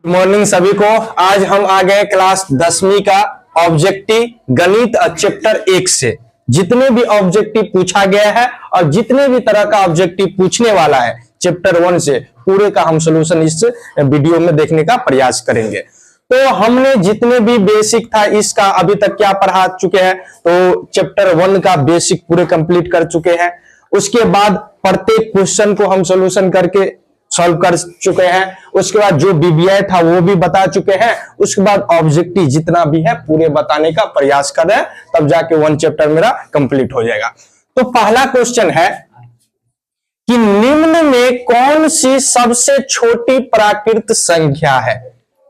Morning सभी को। आज हम आ गए क्लास 10वीं का ऑब्जेक्टिव गणित चैप्टर 1 से। जितने भी ऑब्जेक्टिव पूछा गया है और जितने भी तरह का ऑब्जेक्टिव पूछने वाला है चैप्टर 1 से, पूरे का हम सॉल्यूशन इस वीडियो में देखने का प्रयास करेंगे। तो हमने जितने भी बेसिक था इसका अभी तक क्या पढ़ा चुके हैं, तो चैप्टर 1 का बेसिक पूरे कंप्लीट कर चुके हैं। उसके बाद प्रत्येक क्वेश्चन को हम सॉल्यूशन करके सॉल्व कर चुके हैं। उसके बाद जो बीबीआई था वो भी बता चुके हैं। उसके बाद ऑब्जेक्टिव जितना भी है पूरे बताने का प्रयास कर रहे हैं, तब जाके 1 चैप्टर मेरा कंप्लीट हो जाएगा। तो पहला क्वेश्चन है कि निम्न में कौन सी सबसे छोटी प्राकृत संख्या है।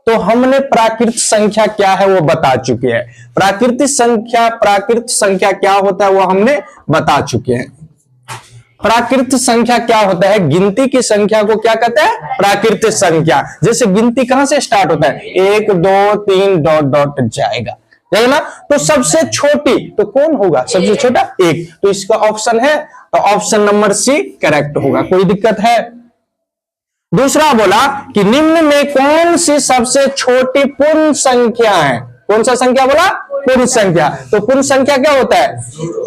तो हमने प्राकृत संख्या क्या है वो बता चुके हैं। प्राकृत संख्या क्या होता है वो हमने बता चुके हैं। प्राकृत संख्या क्या होता है, गिनती की संख्या को क्या कहते हैं, प्राकृत संख्या। जैसे गिनती कहां से स्टार्ट होता है, 1 2 3 डॉट डॉट जाएगा ना। तो सबसे छोटी तो कौन होगा, सबसे छोटा 1। तो इसका ऑप्शन है, तो ऑप्शन नंबर सी करेक्ट होगा। कोई दिक्कत है। दूसरा बोला कि निम्न में कौन सी सबसे छोटी पूर्ण संख्या है। कौन सा संख्या बोला, पूर्ण संख्या। तो पूर्ण संख्या क्या होता है,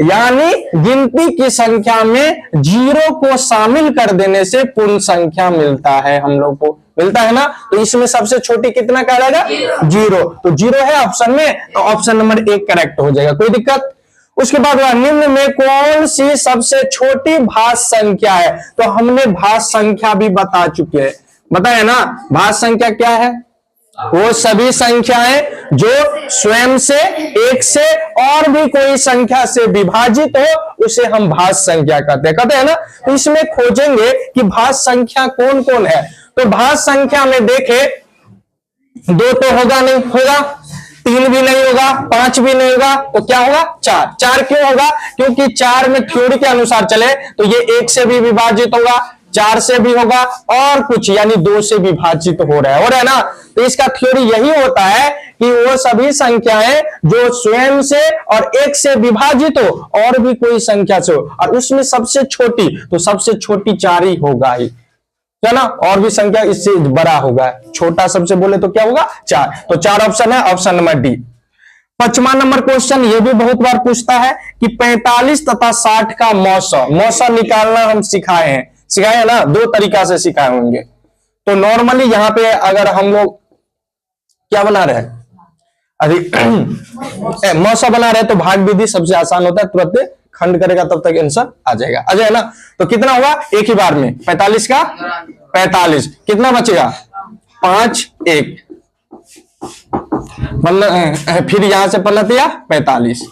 यानी गिनती की संख्या में 0 को शामिल कर देने से पूर्ण संख्या मिलता है, हम लोग को मिलता है ना। तो इसमें सबसे छोटी कितना कहलाएगा, 0। तो 0 है ऑप्शन में, तो ऑप्शन नंबर 1 करेक्ट हो जाएगा। कोई दिक्कत। उसके बाद निम्न में कौन सी सबसे छोटी भाज्य संख्या है। तो हमने भाज्य संख्या भी बता चुके हैं, बताया ना। भाज्य संख्या क्या है, वो सभी संख्याएं जो स्वयं से, एक से और भी कोई संख्या से विभाजित हो उसे हम भाज्य संख्या कहते हैं ना। तो इसमें खोजेंगे कि भाज्य संख्या कौन कौन है। तो भाज्य संख्या में देखे 2 तो होगा नहीं, होगा 3 भी नहीं होगा, 5 भी नहीं होगा, तो क्या होगा 4। 4 क्यों होगा, क्योंकि 4 में थ्योरी के अनुसार चले तो ये 1 से भी विभाजित होगा, 4 से भी होगा और कुछ यानी 2 से विभाजित हो रहा है ना। तो इसका थ्योरी यही होता है कि वो सभी संख्याएं जो स्वयं से और 1 से विभाजित हो और भी कोई संख्या से हो, और उसमें सबसे छोटी, तो सबसे छोटी 4 ही होगा ही, है ना। और भी संख्या इससे बड़ा होगा, छोटा सबसे बोले तो क्या होगा 4। तो 4 ऑप्शन है, ऑप्शन नंबर डी। 5वां नंबर क्वेश्चन ये भी बहुत बार पूछता है कि 45 तथा 60 का मौसा निकालना हम सिखाए हैं ना, 2 तरीका से सिखाए होंगे। तो नॉर्मली यहां पे अगर हम लोग क्या बना रहे हैं, अरे मौसा बना रहे तो भाग विधि सबसे आसान होता है, तुरंत खंड करेगा तब तक आंसर आ जाएगा ना। तो कितना होगा, एक ही बार में 45 का 45, कितना बचेगा 5 1, फिर यहां से पलट दिया 45,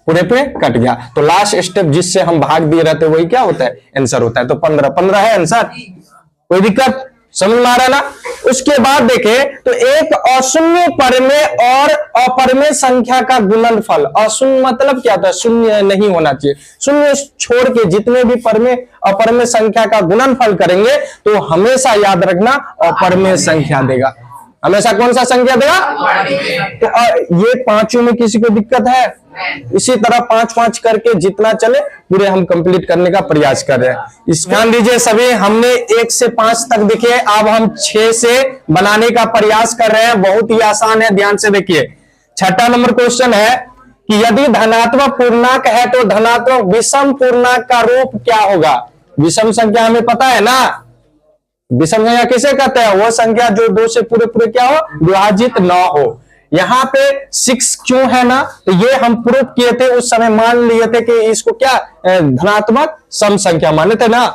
पूरे पे कट गया। तो लास्ट स्टेप जिससे हम भाग दिए रहते वही क्या होता है, आंसर होता है। तो 15 है आंसर। कोई दिक्कत, समझ में आ रहा है ना। उसके बाद देखे तो एक अशून्य परमेय और अपरमेय संख्या का गुणनफल। अशून्य मतलब क्या होता है, शून्य नहीं होना चाहिए। शून्य छोड़ के जितने भी परमेय अपरमेय संख्या का गुणनफल करेंगे तो हमेशा याद रखना अपरमेय संख्या देगा। हमेशा कौन सा संख्या देगा, तो ये पांचों में किसी को दिक्कत है। इसी तरह 5-5 करके जितना चले पूरे हम कंप्लीट करने का प्रयास कर रहे हैं। इस ध्यान दीजिए सभी, हमने 1 से 5 तक देखे, अब हम 6 से बनाने का प्रयास कर रहे हैं। बहुत ही आसान है, ध्यान से देखिए। 6वां नंबर क्वेश्चन है कि यदि धनात्मक पूर्णांक है तो धनात्मक विषम पूर्णांक का रूप क्या होगा। विषम संख्या हमें पता है ना, विषम संख्या किसे कहते हैं, वो संख्या जो 2 से पूरे क्या हो, विभाजित न हो। यहाँ पे 6 क्यों है ना, तो ये हम प्रूफ किए थे उस समय, मान लिए थे कि इसको क्या धनात्मक सम संख्या माने थे ना।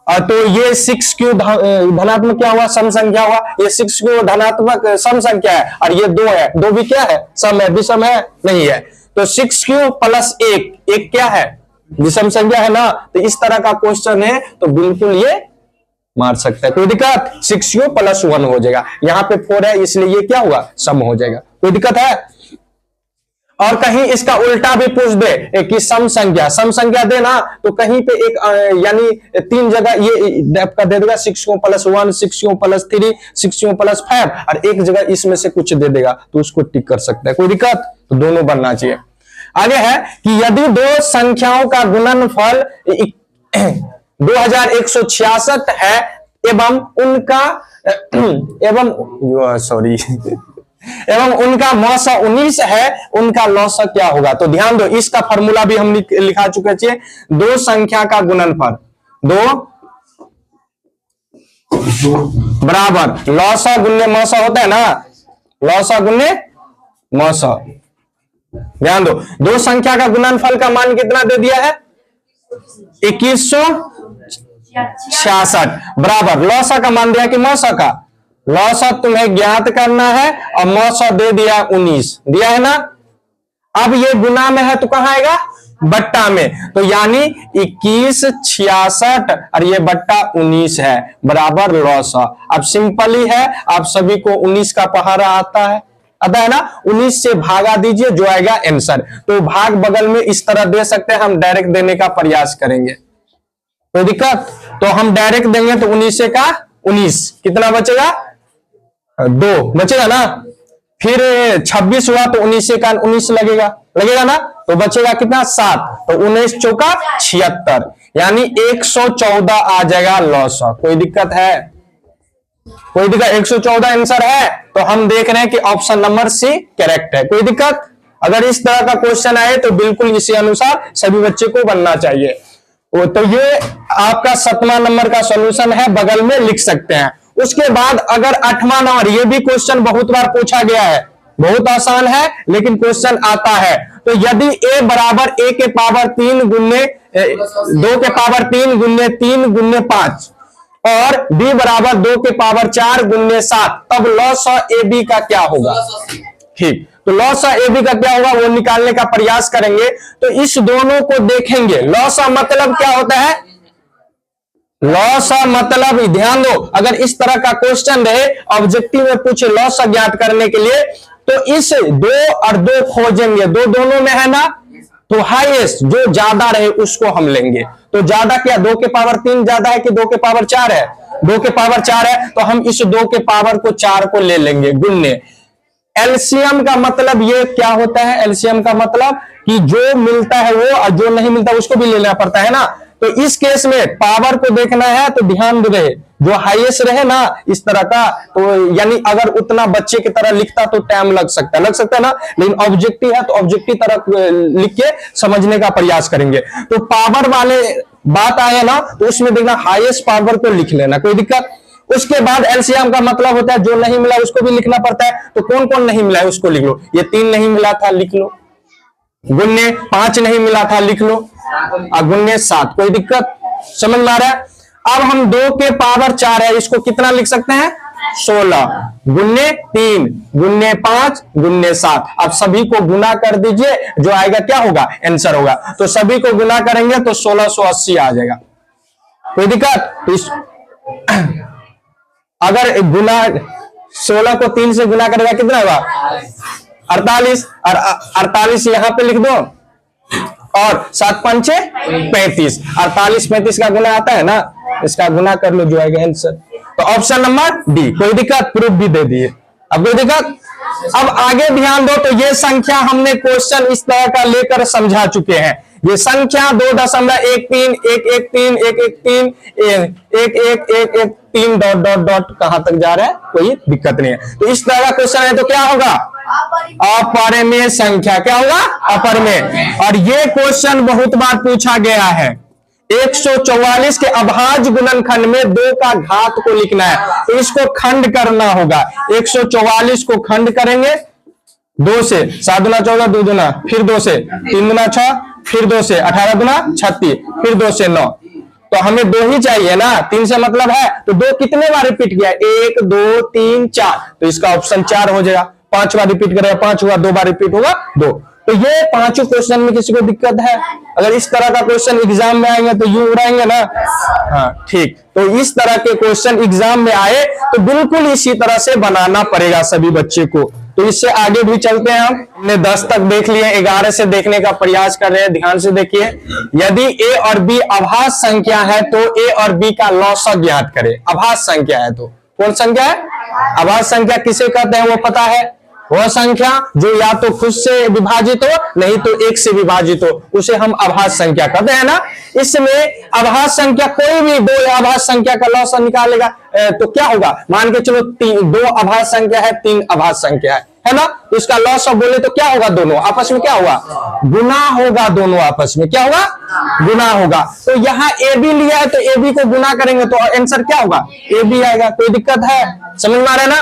तो ये 6 क्यों धनात्मक क्या हुआ, सम संख्या हुआ। ये 6 क्यों धनात्मक सम संख्या है, और ये 2 है, 2 भी क्या है, सम है, विषम है नहीं है। तो 6 क्यों प्लस 1 क्या है, विषम संख्या है ना। तो इस तरह का क्वेश्चन है तो बिल्कुल ये मार सकता है, कोई दिक्कत। 6 क्यू प्लस 1 हो जाएगा, यहाँ पे 4 है इसलिए ये क्या हुआ, सम हो जाएगा। कोई दिक्कत है। और कहीं इसका उल्टा भी पूछ दे कि सम संख्या देना, तो कहीं पे एक यानी 3 जगह ये डेप का दे देगा, 6 Q plus 1, 6 Q plus 3, 6 Q plus 5, और एक जगह इसमें से कुछ दे देगा तो उसको टिक कर सकता है। कोई दिक्कत, तो दोनों बनना चाहिए। आगे है कि यदि 2 संख्याओं का गुणनफल 2166 है एवं उनका एवं सॉरी एवं उनका मौसा 19 है, उनका लौसा क्या होगा? तो ध्यान दो, इसका फॉर्मूला भी हम लिखा चुके हैं। दो संख्या का गुणनफल, दो बराबर लौसा गुन्ने मौसा होता है ना, लौसा गुन्ने मौसा। ध्यान दो, दो संख्या का गुणनफल का मान कितना दे दिया है? 2166 बराबर लौसा का मान दिया कि मौसा का। लौसा तुम्हें ज्ञात करना है और मौसा दे दिया 19, दिया है ना। अब ये गुना में है तो कहां आएगा? बट्टा में। तो यानी 2166 और ये बट्टा 19 है बराबर लौसा। अब सिंपल ही है, आप सभी को 19 का पहाड़ा आता है ना। 19 से भागा दीजिए, जो आएगा आंसर। तो भाग बगल में इस तरह दे सकते हैं, हम डायरेक्ट देने का प्रयास करेंगे, कोई दिक्कत? तो हम डायरेक्ट देंगे तो 19 से का 19 कितना बचेगा? 2 बचेगा ना। फिर 26 हुआ तो 19 से का 19 लगेगा ना, तो बचेगा कितना? 7। तो 19 चौका 76 यानी 114 आ जाएगा लौसा। कोई दिक्कत है? कोई दिक्कत? 114 आंसर है। तो हम देख रहे हैं कि ऑप्शन नंबर सी करेक्ट है। कोई दिक्कत? अगर इस तरह का क्वेश्चन आए तो बिल्कुल इसी अनुसार सभी बच्चे को बनना चाहिए। तो ये आपका 7वां नंबर का सॉल्यूशन है, बगल में लिख सकते हैं। उसके बाद अगर 8वां नंबर, ये भी क्वेश्चन बहुत बार पूछा गया है, बहुत आसान है लेकिन क्वेश्चन आता है। तो यदि a बराबर a के पावर 3 गुन्ने 2 के पावर 3 गुन्ने 3 गुन्ने 5 और b बराबर 2 के पावर 4 गुन्ने 7, तब लॉसा ए बी का क्या होगा? ठीक, तो लॉसा ए बी का क्या होगा वो निकालने का प्रयास करेंगे। तो इस दोनों को देखेंगे। लॉसा मतलब क्या होता है? लॉसा मतलब, ध्यान दो, अगर इस तरह का क्वेश्चन रहे ऑब्जेक्टिव में पूछे लॉसा ज्ञात करने के लिए, तो इस 2 और 2 खोजेंगे। दोनों में है ना, तो हाईएस्ट जो ज्यादा रहे उसको हम लेंगे। तो ज्यादा क्या 2 के पावर 3 ज्यादा है कि 2 के पावर 4 है? 2 के पावर 4 है, तो हम इस 2 के पावर को 4 को ले लेंगे गुन्ने। एलसीएम का मतलब ये क्या होता है? एलसीएम का मतलब कि जो मिलता है वो और जो नहीं मिलता उसको भी लेना पड़ता है ना। तो इस केस में पावर को देखना है तो ध्यान रहे जो हाईएस्ट रहे ना इस तरह का, तो यानी अगर उतना बच्चे की तरह लिखता तो टाइम लग सकता है ना, लेकिन ऑब्जेक्टिव है तो ऑब्जेक्टिव तरह लिख के समझने का प्रयास करेंगे। तो पावर वाले बात आए ना तो उसमें देखना हाईएस्ट पावर को लिख लेना, कोई दिक्कत। उसके बाद एलसीएम का मतलब होता है जो नहीं मिला उसको भी लिखना पड़ता है। तो कौन कौन नहीं मिला है उसको लिख लो। ये 3 नहीं मिला था, लिख लो। गुन्ने 5 नहीं मिला था, लिख लो। और गुन्ने 7, कोई दिक्कत? समझ में आ रहा है? अब हम 2 के पावर 4 है, इसको कितना लिख सकते हैं? 16 गुन्ने 3 गुन्ने 5 गुन्ने 7। अब सभी को गुना कर दीजिए, जो आएगा क्या होगा? आंसर होगा। तो सभी को गुना करेंगे तो 1680 आ जाएगा। कोई दिक्कत? अगर गुना 16 को 3 से गुना करेगा कितना होगा? 48 और 48 यहां पे लिख दो और 7 5 35। 48 35 का गुना आता है ना, इसका गुना कर लो, जो आएगा आंसर। तो ऑप्शन नंबर डी। कोई दिक्कत? प्रूफ भी दे दिए। अब कोई दिक्कत? अब आगे ध्यान दो। तो ये संख्या हमने क्वेश्चन इस तरह का लेकर समझा चुके हैं। ये संख्या 2.13 113 113 1111 डॉट डॉट डॉट कहां तक जा रहा है, कोई दिक्कत नहीं है। तो इस तरह का क्वेश्चन है तो क्या होगा? अपरिमेय संख्या। क्या होगा? अपरिमेय। और ये क्वेश्चन बहुत बार पूछा गया है। 144 के अभाज्य गुणनखंड में 2 का घात को लिखना है, तो इसको खंड करना होगा। 144 को खंड करेंगे 2 से, 7 दूना 14, 2 दूना, फिर 2 से 3 दूना 6, फिर 2 से 18 दूना 36, फिर 2 से 9। तो हमें 2 ही चाहिए ना, 3 से मतलब है। तो 2 कितने बार रिपीट किया? 1 2 3 4, तो इसका ऑप्शन 4 हो जाएगा। 5 बार रिपीट करेगा 5 हुआ, 2 बार रिपीट होगा 2। तो ये 5 क्वेश्चन में किसी को दिक्कत है? अगर इस तरह का क्वेश्चन एग्जाम में आएंगे तो यूं उड़ाएंगे ना। हाँ ठीक। तो इस तरह के क्वेश्चन एग्जाम में आए तो बिल्कुल इसी तरह से बनाना पड़ेगा सभी बच्चे को। तो इससे आगे भी चलते हैं। हमने 10 तक देख लिए, 11 से देखने का प्रयास कर रहे हैं। ध्यान से देखिए, यदि a और b अभाज्य संख्या है तो a और b का लौसा ज्ञात करें। अभाज्य संख्या है तो कौन संख्या है? अभाज्य संख्या किसे कहते हैं वो पता है? वह संख्या जो या तो खुद से विभाजित हो नहीं तो एक से विभाजित हो, उसे हम अभाज्य संख्या कहते हैं ना। इसमें अभाज्य संख्या कोई भी दो अभाज्य संख्या का लॉस निकालेगा तो क्या होगा, मान के चलो दो अभाज्य संख्या है, तीन अभाज्य संख्या है ना, तो इसका लॉस ऑफ बोले तो क्या होगा, दोनों आपस में क्या होगा, गुना होगा, दोनों आपस में क्या होगा, गुना होगा। तो यहाँ ए बी लिया है तो ए बी को गुना करेंगे तो आंसर क्या होगा, ए बी आएगा। कोई दिक्कत है, समझ में आ रहा है ना।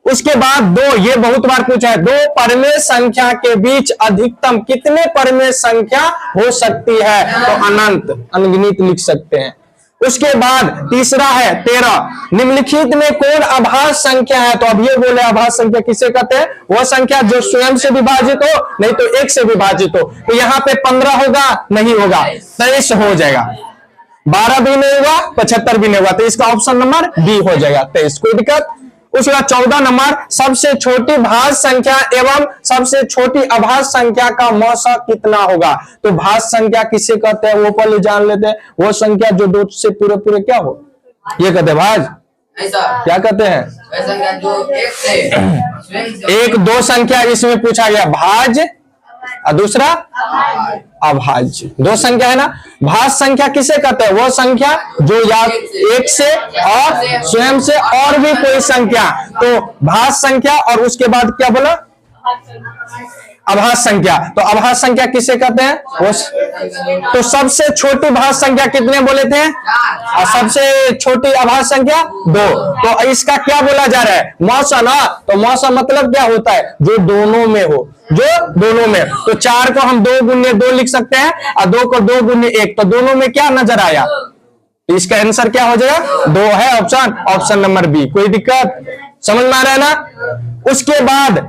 उसके बाद दो, ये बहुत बार पूछा है, दो परमेय संख्या के बीच अधिकतम कितने परमेय संख्या हो सकती है, तो अनंत, अनगिनत लिख सकते हैं। उसके बाद तीसरा है 13, निम्नलिखित में कौन अभाज्य संख्या है, तो अब ये बोले अभाज्य संख्या किसे कहते हैं, वह संख्या जो स्वयं से विभाजित हो नहीं तो एक से विभाजित हो। तो यहाँ पे 15 होगा, नहीं होगा, 23 हो जाएगा, 12 भी नहीं होगा, 75 भी नहीं होगा, तो इसका ऑप्शन नंबर बी हो जाएगा 23। कोई दिक्कत। उसके बाद 14 नंबर, सबसे छोटी भाज्य संख्या एवं सबसे छोटी अभाज्य संख्या का मौसा कितना होगा, तो भाज्य संख्या किसे कहते हैं वो पहले जान लेते हैं। वो संख्या जो दो से पूरे पूरे क्या हो, ये कहते हैं भाज्य, क्या कहते हैं, जो एक दो संख्या इसमें पूछा गया, भाज्य और दूसरा अभाज्य, दो संख्या है ना। भाज्य संख्या किसे कहते हैं, वो संख्या जो या एक से और स्वयं से और भी कोई संख्या, तो भाज्य संख्या और उसके बाद क्या बोला, अभाज्य संख्या। तो अभाज्य संख्या किसे कहते हैं, वो तो सबसे छोटी भाज्य संख्या कितने बोले थे, और सबसे छोटी अभाज्य संख्या 2। तो इसका क्या बोला जा रहा है, मौसा ना, तो मौसा मतलब क्या होता है, जो दोनों में हो, जो दोनों में। तो 4 को हम 2 गुने 2 लिख सकते हैं और 2 को 2 गुने 1, तो दोनों में क्या नजर आया, तो इसका आंसर क्या हो जाएगा, 2 है ऑप्शन, ऑप्शन नंबर बी। कोई दिक्कत, समझ में आ रहा है ना। उसके बाद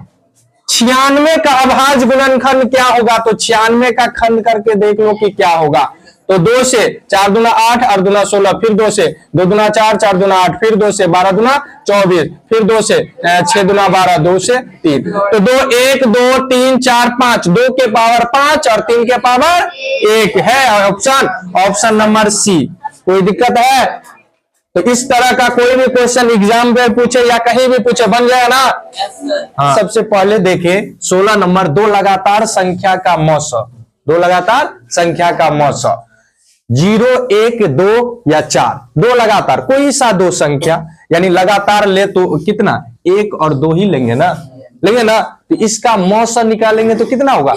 96 का अभाज्य गुणनखंड क्या होगा, तो 96 का खंड करके देख लो कि क्या होगा। तो 2 से 4 दूना 8, 8 दूना 16, फिर 2 से 2 दूना 4, 4 दूना 8, फिर 2 से 12 दूना 24, फिर 2 से 6 दूना 12, 2 से 3, तो 2 1 2 3 4 5, 2 के पावर 5 और 3 के पावर 1 है ऑप्शन, ऑप्शन नंबर सी। कोई दिक्कत है, तो इस तरह का कोई भी क्वेश्चन एग्जाम में पूछे या कहीं भी पूछे बन जाएगा ना। हाँ। सबसे पहले देखें 16 नंबर, दो लगातार संख्या का मौसा, दो लगातार संख्या का मौसा 0 1 2 या 4, दो लगातार कोई सा दो संख्या, यानी लगातार ले तो कितना 1 और 2 ही लेंगे ना, तो इसका मौसा निकालेंगे तो कितना होगा,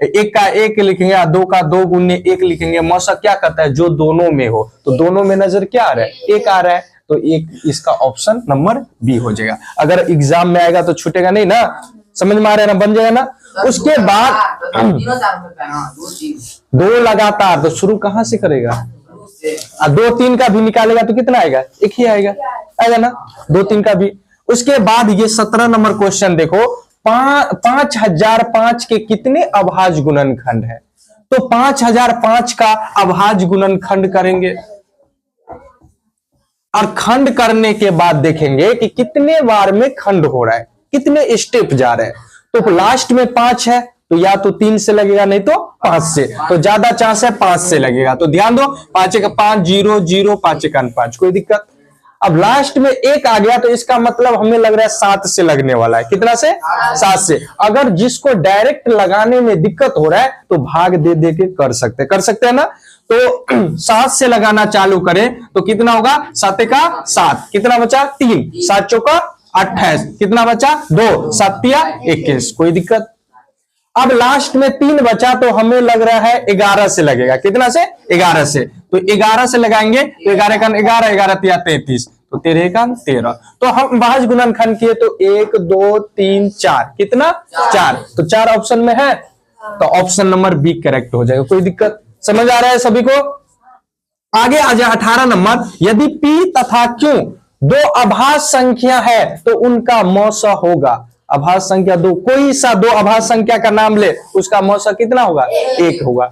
एक का 1 लिखेंगे, 2 का 2 गुने 1 लिखेंगे। मौसा क्या करता है, जो दोनों में हो, तो दोनों में नजर क्या आ रहा है, 1 आ रहा है, तो एक इसका ऑप्शन नंबर बी हो जाएगा। अगर एग्जाम में आएगा तो छूटेगा नहीं ना, समझ में आ रहा है ना, बन जाएगा ना। उसके बाद 2 लगातार, तो शुरू कहां से करेगा, 2 3 का भी निकालेगा तो कितना आएगा, 1 ही आएगा ना, 2 3 का भी। उसके बाद ये 17 नंबर क्वेश्चन देखो, 5005 के कितने अभाज्य गुणनखंड है, तो 5005 का अभाज्य गुणनखंड करेंगे और खंड करने के बाद देखेंगे कि कितने बार में खंड हो रहा है, कितने स्टेप जा रहे हैं। तो लास्ट में 5 है, तो या तो 3 से लगेगा नहीं तो 5 से, तो ज्यादा चांस है 5 से लगेगा। तो ध्यान दो, 5 का 5 0 0, 5 का 5, कोई दिक्कत। अब लास्ट में 1 आ गया तो इसका मतलब हमें लग रहा है 7 से लगने वाला है, कितना से, 7 से। अगर जिसको डायरेक्ट लगाने में दिक्कत हो रहा है तो भाग दे दे के कर सकते हैं ना। तो 7 से लगाना चालू करें तो कितना होगा, 7 का 7, कितना बचा 3, 7 चौका 28, कितना बचा 2, 7 या 21, कोई दिक्कत। अब लास्ट में 3 बचा तो हमें लग रहा है 11 से लगेगा, कितना से, 11 से। तो 11 से लगाएंगे तो 11 का 11, 11 तिया 33, तो 13 का 13। तो हम भाज्य गुणनखंड किए तो 1 2 3 4, कितना 4, तो 4 ऑप्शन में है, तो ऑप्शन नंबर बी करेक्ट हो जाएगा। कोई दिक्कत, समझ आ रहा है सभी को। आगे आ जाए 18 नंबर, यदि p तथा q 2 अभाज्य संख्या है तो उनका मौसा होगा। अभाज्य संख्या 2, कोई सा 2 अभाज्य संख्या का नाम ले, उसका मौसा कितना होगा, 1 होगा,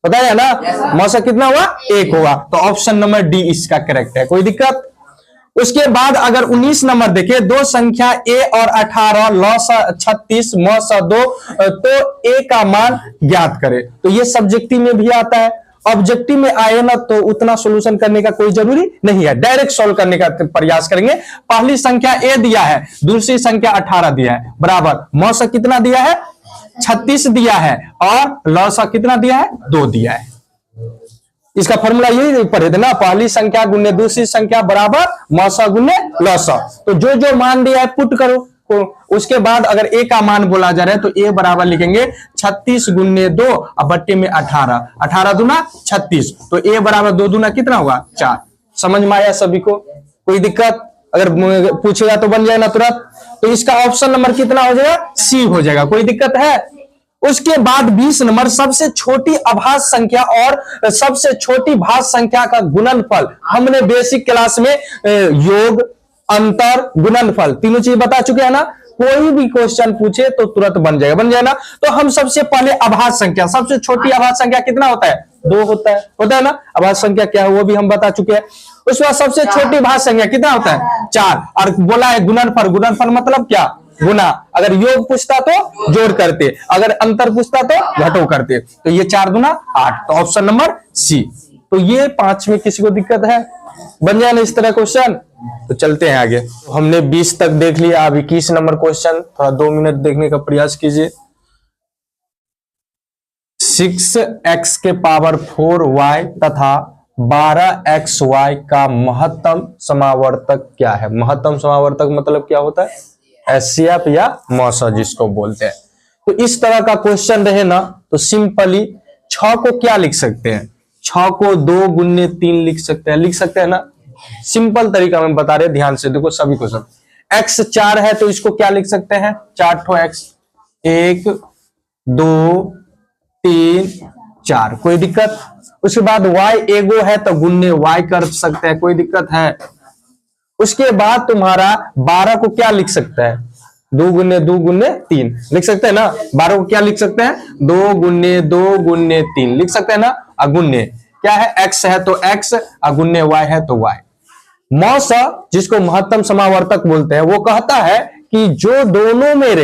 पता है ना, मौसा कितना हुआ, 1 होगा। तो ऑप्शन नंबर डी इसका करेक्ट है, कोई दिक्कत। उसके बाद अगर 19 नंबर देखे, 2 संख्या a और 18 लौसा 36 मौसा 2, तो a का मान ज्ञात करे। तो ये सब्जेक्टिव में भी आता है ऑब्जेक्टिव में आए ना तो उतना सॉल्यूशन करने का कोई जरूरी नहीं है, डायरेक्ट सॉल्व करने का प्रयास करेंगे। पहली संख्या ए दिया है, दूसरी संख्या 18 दिया है, बराबर मौसा कितना दिया है 36 दिया है, और लौसा कितना दिया है 2 दिया है। इसका फॉर्मूला यही पढ़े थे ना, पहली संख्या गुने दूसरी संख्या बराबर मौसा गुने लौसा। तो जो जो मान दिया है पुट करो, उसके बाद अगर ए का मान बोला जा रहा है तो ए बराबर लिखेंगे 36 गुने 2 और बट्टे में 18, 18 दूना 36, तो ए बराबर 2 दूना कितना होगा 4। समझ में आया सभी को? कोई दिक्कत? अगर पूछेगा तो बन जाएगा तुरंत। तो इसका ऑप्शन नंबर कितना हो जाएगा सी हो जाएगा। कोई दिक्कत है? उसके बाद 20 नंबर, सबसे छोटी अभाज्य संख्या और सबसे छोटी भाज्य संख्या का गुणनफल। हमने बेसिक क्लास में योग, अंतर, गुणनफल तीनों चीज बता चुके हैं ना। कोई भी क्वेश्चन पूछे तो तुरंत बन जाएगा, बन जाए ना। तो हम सबसे पहले अभाज्य संख्या, सबसे छोटी अभाज्य संख्या कितना होता है 2 होता है ना। अभाज्य संख्या क्या है वो भी हम बता चुके हैं। उसके बाद सबसे छोटी भाज्य संख्या कितना होता है 4, और बोला है गुणनफल। गुणनफल मतलब क्या? गुना। अगर योग पूछता तो जोड़ करते, अगर अंतर पूछता तो घटो करते। तो ये 4 दूना 8, तो ऑप्शन नंबर सी। तो ये 5 में किसी को दिक्कत है? बन जाए ना इस तरह क्वेश्चन। तो चलते हैं आगे। तो हमने 20 तक देख लिया, अब 21 नंबर क्वेश्चन थोड़ा 2 मिनट देखने का प्रयास कीजिए। 6x के पावर 4y तथा 12xy का महत्तम समावर्तक क्या है? महत्तम समावर्तक मतलब क्या होता है? एचसीएफ या मौसा जिसको बोलते हैं। तो इस तरह का क्वेश्चन रहे ना तो सिंपली 6 को क्या लिख सकते हैं? 6 को 2 गुने 3 लिख सकते हैं ना। सिंपल तरीका में बता रहे, ध्यान से देखो सभी को सब। x 4 है तो इसको क्या लिख सकते हैं 4 ठो x, 1 2 3 4, कोई दिक्कत? उसके बाद y एगो है तो गुन्ने y कर सकते हैं, कोई दिक्कत है? उसके बाद तुम्हारा 12 को क्या लिख सकता है 2 गुने 3 लिख सकते हैं ना। 12 को क्या लिख सकते हैं 2 गुने 3 लिख सकते हैं ना। अगुन्ने क्या है x है तो x, अगुन्ने y है तो y। मौसा जिसको महत्तम समावर्तक बोलते हैं वो कहता है कि जो दोनों में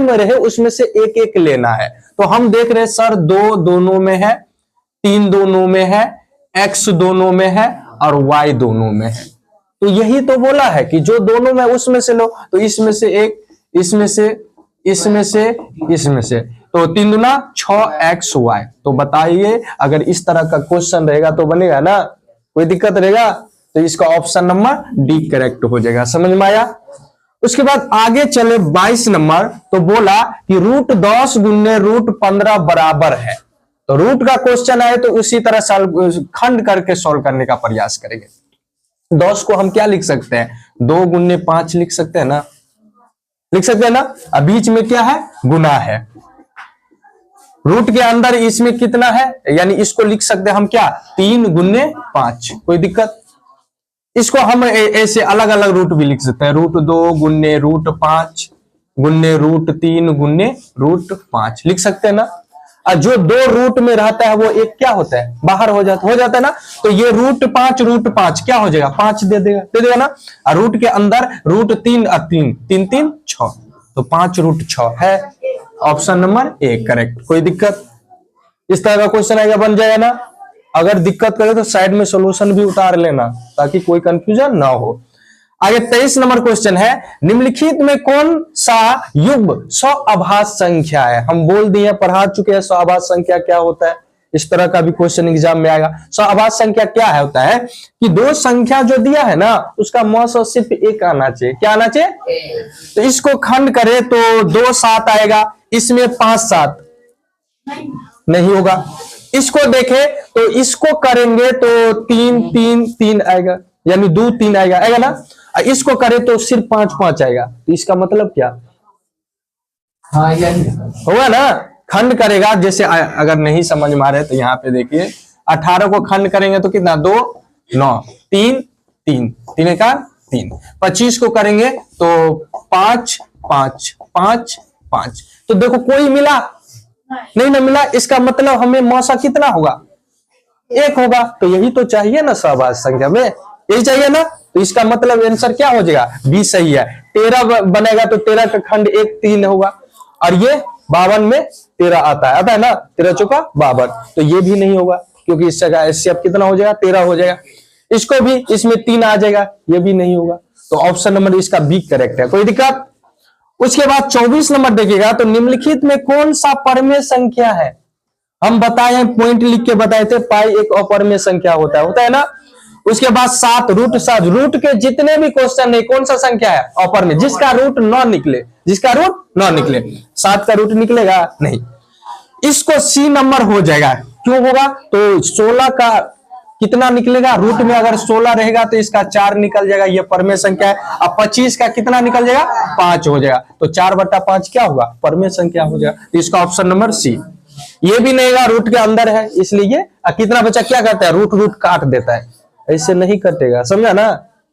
रहे उसमें से एक एक लेना है। तो हम देख रहे हैं सर 2 दोनों में है, 3 दोनों में है, x दोनों में है और y दोनों में है। तो यही तो बोला है कि जो दोनों में उसमें से लो। तो इसमें से एक, इसमें से तो 3 दूना 6xy। तो बताइए अगर इस तरह का क्वेश्चन रहेगा तो बनेगा ना? कोई दिक्कत रहेगा? तो इसका ऑप्शन नंबर डी करेक्ट हो जाएगा। समझ में आया? उसके बाद आगे चले 22 नंबर, तो बोला कि √10 गुने √15 बराबर है। तो रूट का क्वेश्चन आए तो उसी तरह खंड करके सॉल्व करने का प्रयास करेंगे। 10 को हम क्या लिख सकते हैं 2 गुने 5 लिख सकते हैं ना, अब बीच में क्या है गुना है। रूट के अंदर इसमें कितना है, यानी इसको लिख सकते हैं हम क्या 3 गुने 5, कोई दिक्कत? इसको हम ऐसे अलग अलग रूट भी लिख सकते हैं, √2 गुने √5 गुने √3 गुने √5 लिख सकते हैं ना। और जो 2 रूट में रहता है वो एक क्या होता है बाहर हो जाता है ना। तो ये √5 क्या हो जाएगा 5 दे देगा ना। और रूट के अंदर √3 और 3 3 6, तो 5 √6 है। Option number A correct. कोई दिक्कत? इस तरह का क्वेश्चन आएगा, बन जाएगा ना। अगर दिक्कत करे तो साइड में सॉल्यूशन भी उतार लेना ताकि कोई कंफ्यूजन ना हो। आगे 23 नंबर क्वेश्चन है, निम्नलिखित में कौन सा युग्म सअभाज्य संख्या है? हम बोल दिए पढ़ा चुके हैं सअभाज्य संख्या क्या होता है। इस तरह का भी क्वेश्चन एग्जाम में आएगा। सअभाज्य संख्या क्या है होता है कि 2 संख्या जो दिया है ना उसका मौसा सिर्फ 1 आना चाहिए। क्या आना चाहिए? तो इसको खंड करे तो 2 7 आएगा, इसमें 5 7 नहीं होगा। इसको देखे तो इसको करेंगे तो 3 3 3 आएगा, यानी 2 3 आएगा ना। इसको करे तो सिर्फ 5 5 आएगा। तो इसका मतलब क्या होगा ना, खंड करेगा। जैसे अगर नहीं समझ में आ रहे तो यहाँ पे देखिए 18 को खंड करेंगे तो कितना 2 9 3 3 3 का 3। 25 को करेंगे तो 5 5 5 5। तो देखो कोई मिला नहीं ना मिला, इसका मतलब हमें मौसा कितना होगा 1 होगा। तो यही तो चाहिए ना सअभाज्य संख्या में, यही चाहिए ना। तो इसका मतलब आंसर क्या हो जाएगा 20 सही है। 13 बनेगा तो 13 का खंड 1 3 होगा, और ये 52 में 13 आता है ना, 13 चौका 52। तो ये भी नहीं होगा क्योंकि इस जगह एचसीएफ कितना हो जाएगा, 13 हो जाएगा। इसको भी इसमें 3 आ जाएगा, ये भी नहीं होगा। तो ऑप्शन नंबर इसका बी करेक्ट है, कोई दिक्कत। उसके बाद 24 नंबर देखिएगा, तो निम्नलिखित में कौन सा परमेय संख्या है। हम बताए, पॉइंट लिख के बताए थे, पाई एक अपरमेय संख्या होता है ना। उसके बाद 7 रूट के जितने भी क्वेश्चन है कौन सा संख्या है, अपरमेय, जिसका रूट न निकले, जिसका रूट न निकले। 7 का रूट निकलेगा नहीं, इसको सी नंबर हो जाएगा। क्यों होगा, तो 16 का कितना निकलेगा, रूट में अगर 16 रहेगा तो इसका 4 निकल जाएगा, ये परमेय संख्या है। अब 25 का कितना निकल जाएगा, 5 हो जाएगा। तो 4/5 क्या होगा, परमेय संख्या हो जाएगा। तो इसका ऑप्शन नंबर सी। ये भी नहीं होगा, रूट के अंदर है, इसलिए कितना बच्चा क्या करता है, रूट काट देता है, ऐसे नहीं कटेगा, समझा ना।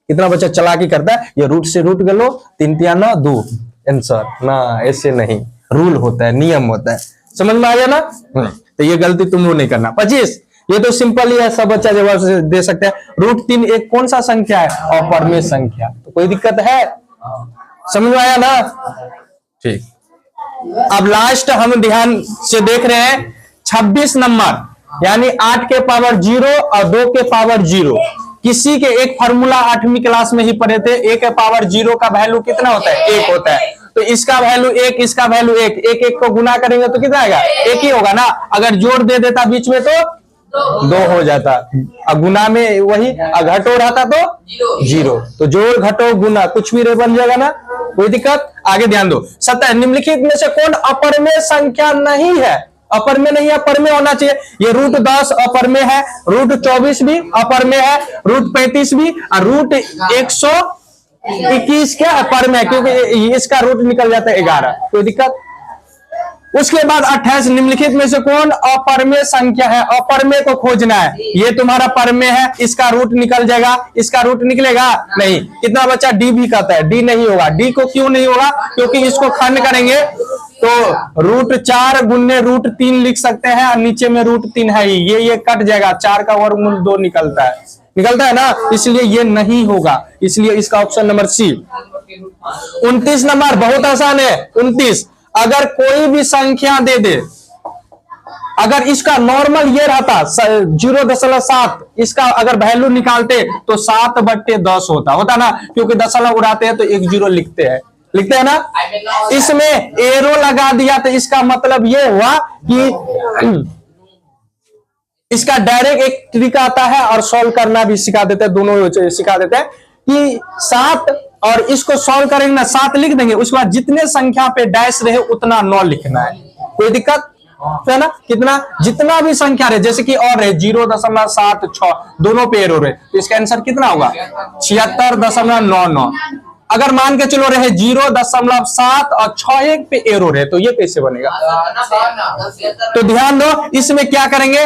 कितना बच्चा चालाकी करता है, ये रूट से रूट गलो, 3 3 9 2 आंसर ना, ऐसे नहीं, रूल होता है, नियम होता है, समझ में आ गया ना। तो ये गलती तुम लोग नहीं करना। 25 ये तो सिंपल ही है, सब बच्चा जवाब दे सकते हैं। √3 एक कौन सा संख्या है, अपरमेय संख्या। तो कोई दिक्कत है, समझ में आया ना, ठीक। अब लास्ट हम ध्यान से देख रहे हैं 26 नंबर, यानी 8 के पावर 0 और 2 के पावर 0। किसी के एक फॉर्मूला 8वीं क्लास में ही पढ़े थे, 1 के पावर 0 का वैल्यू कितना होता है, 1 होता है। तो इसका वैल्यू 1, इसका वैल्यू 1, 1 को गुना करेंगे तो कितना आएगा, 1 ही होगा ना। अगर जोड़ दे देता बीच में तो 2 हो जाता, गुना में वही, घटो रहता तो 0। तो जोड़ घटो गुना कुछ भी बन जाएगा ना, कोई दिक्कत। आगे ध्यान दो। 17 निम्नलिखित में से कौन अपरमेय संख्या नहीं है, अपरमेय नहीं है, परमेय होना चाहिए। ये √10 अपरमेय है, √24 भी अपरमेय है, √35 भी, और √121 क्या परमेय, क्योंकि इसका रूट निकल जाता है 11, कोई दिक्कत। उसके बाद 28 निम्नलिखित में से कौन अपरमेय संख्या है, अपरमेय को खोजना है। ये तुम्हारा परमेय है, इसका रूट निकल जाएगा, इसका रूट निकलेगा नहीं। कितना बच्चा डी भी कहता है, डी नहीं होगा। डी को क्यों नहीं होगा, क्योंकि इसको खंड करेंगे तो √4 गुने √3 लिख सकते हैं, और नीचे में √3 है, ये कट जाएगा, 4 का वर्गमूल 2 निकलता है ना, इसलिए ये नहीं होगा। इसलिए इसका ऑप्शन नंबर सी। 29 नंबर बहुत आसान है। 29 अगर कोई भी संख्या दे दे, अगर इसका नॉर्मल ये रहता 0.7, इसका अगर वैल्यू निकालते तो 7/10 होता ना, क्योंकि दशमलव उड़ाते हैं तो 1 0 लिखते हैं ना। इसमें एरो लगा दिया तो इसका मतलब ये हुआ कि इसका डायरेक्ट एक ट्रिक आता है और सॉल्व करना भी सिखा देते हैं, दोनों सिखा देते हैं कि 7 और इसको सॉल्व करेंगे ना, 7 लिख देंगे, उसके बाद जितने संख्या पे डैश रहे उतना 9 लिखना है, कोई दिक्कत है ना। कितना जितना भी संख्या रहे, जैसे कि और रहे 0.76 दोनों पे एरो रहे, तो इसका आंसर कितना होगा 76.99। अगर मान के चलो रहे 0.7 और 6 पे एरो रहे, तो ये कैसे बनेगा। तो ध्यान दो, इसमें क्या करेंगे,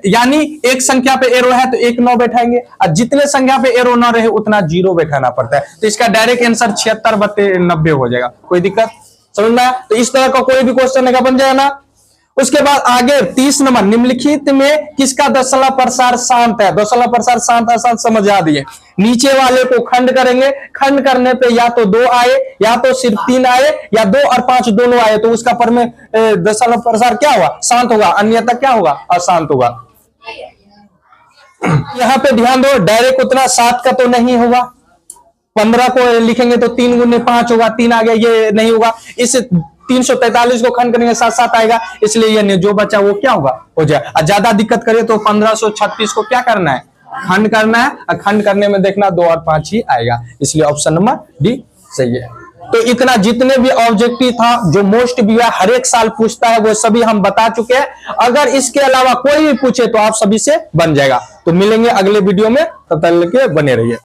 यानी एक संख्या पे एरो है तो 1 9 बैठाएंगे, और जितने संख्या पे एरो ना रहे उतना 0 बैठाना पड़ता है। तो इसका डायरेक्ट आंसर 76/90 हो जाएगा, कोई दिक्कत, समझ में आया। तो इस तरह का कोई भी क्वेश्चन बन जाएगा ना। उसके बाद आगे 30 नंबर, निम्नलिखित में किसका दशमलव प्रसार शांत है। दशमलव प्रसार शांत आसान समझा दिए। नीचे वाले को खंड करेंगे, खंड करने पे या तो 2 आए, या तो सिर्फ 3 आए, या 2 और 5 दोनों आए, तो उसका पर में दशमलव प्रसार क्या होगा, शांत होगा, अन्यथा क्या होगा, अशांत होगा। यहां पे ध्यान दो, डायरेक्ट उतना 7 का तो नहीं होगा। 15 को लिखेंगे तो 3 गुने 5 होगा, 3 आ गया, ये नहीं होगा। इस 343 को खंड करेंगे 7 7 आएगा, इसलिए ये जो बचा वो क्या होगा, हो जाए। और ज्यादा दिक्कत करे तो 1536 को क्या करना है, खंड करना है, और खंड करने में देखना 2 और 5 ही आएगा, इसलिए ऑप्शन नंबर डी सही है। तो इतना जितने भी ऑब्जेक्टिव था, जो मोस्ट भी है, हर एक साल पूछता है, वो सभी हम बता चुके हैं। अगर इसके अलावा कोई भी पूछे तो आप सभी से बन जाएगा। तो मिलेंगे अगले वीडियो में, तब तक के बने रहिए।